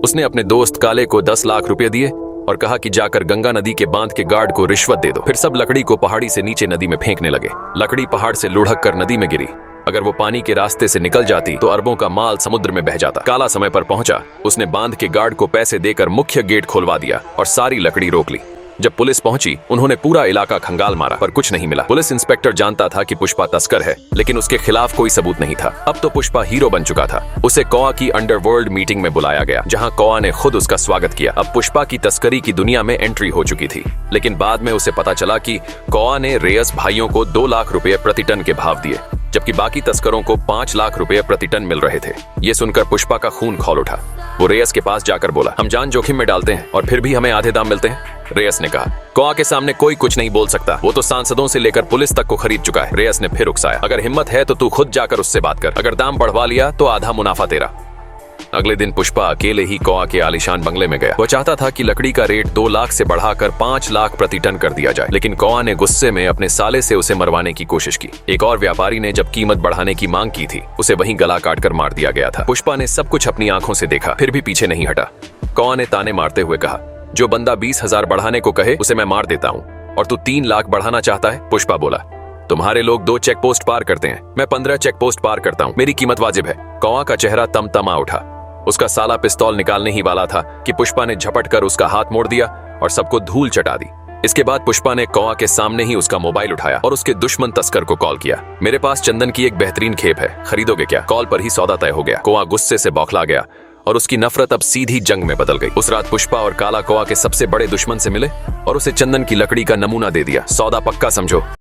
उसने अपने दोस्त काले को 10 लाख रुपए दिए और कहा कि जाकर गंगा नदी के बांध के गार्ड को रिश्वत दे दो। फिर सब लकड़ी को पहाड़ी से नीचे नदी में फेंकने लगे। लकड़ी पहाड़ से लुढ़क कर नदी में गिरी। अगर वो पानी के रास्ते से निकल जाती तो अरबों का माल समुद्र में बह जाता। काला समय पर पहुंचा। उसने बांध के गार्ड को पैसे देकर मुख्य गेट खोलवा दिया और सारी लकड़ी रोक ली। जब पुलिस पहुंची उन्होंने पूरा इलाका खंगाल मारा पर कुछ नहीं मिला। पुलिस इंस्पेक्टर जानता था कि पुष्पा तस्कर है, लेकिन उसके खिलाफ कोई सबूत नहीं था। अब तो पुष्पा हीरो बन चुका था। उसे कौआ की अंडरवर्ल्ड मीटिंग में बुलाया गया, जहां कौआ ने खुद उसका स्वागत किया। अब पुष्पा की तस्करी की दुनिया में एंट्री हो चुकी थी, लेकिन बाद में उसे पता चला कि कौआ ने रेयस भाइयों को 2 लाख रुपए प्रति टन के भाव दिए, जबकि बाकी तस्करों को 5 लाख रुपए प्रति टन मिल रहे थे। ये सुनकर पुष्पा का खून खौल उठा। वो रेयस के पास जाकर बोला, हम जान जोखिम में डालते हैं और फिर भी हमें आधे दाम मिलते हैं। रेयस ने कहा, कौआ के सामने कोई कुछ नहीं बोल सकता, वो तो सांसदों से लेकर पुलिस तक को खरीद चुका है। रेयस ने फिर उकसाया, अगर हिम्मत है तो तू खुद जाकर उससे बात कर, अगर दाम बढ़वा लिया तो आधा मुनाफा तेरा। अगले दिन पुष्पा अकेले ही कौआ के आलीशान बंगले में गया। वो चाहता था कि लकड़ी का रेट 2 लाख से बढ़ाकर 5 लाख प्रति टन कर दिया जाए, लेकिन कौआ ने गुस्से में अपने साले से उसे मरवाने की कोशिश की। एक और व्यापारी ने जब कीमत बढ़ाने की मांग की थी, उसे वहीं गला काट कर मार दिया गया था। पुष्पा ने सब कुछ अपनी आंखों से देखा, फिर भी पीछे नहीं हटा। कौआ ने ताने मारते हुए कहा, जो बंदा 20,000 बढ़ाने को कहे उसे मैं मार देता हूँ, और तू 3 लाख बढ़ाना चाहता है? पुष्पा बोला, तुम्हारे लोग 2 चेक पोस्ट पार करते हैं, मैं 15 चेक पोस्ट पार करता हूँ, मेरी कीमत वाजिब है। कौआ का चेहरा तमतमा उठा। उसका साला पिस्तौल निकालने ही वाला था कि पुष्पा ने झपट कर उसका हाथ मोड़ दिया और सबको धूल चटा दी। इसके बाद पुष्पा ने कौआ के सामने ही उसका मोबाइल उठाया और उसके दुश्मन तस्कर को कॉल किया। मेरे पास चंदन की एक बेहतरीन खेप है, खरीदोगे क्या? कॉल पर ही सौदा तय हो गया। कौआ गुस्से से बौखला गया और उसकी नफरत अब सीधी जंग में बदल गई। उस रात पुष्पा और काला कौआ के सबसे बड़े दुश्मन से मिले और उसे चंदन की लकड़ी का नमूना दे दिया। सौदा पक्का समझो।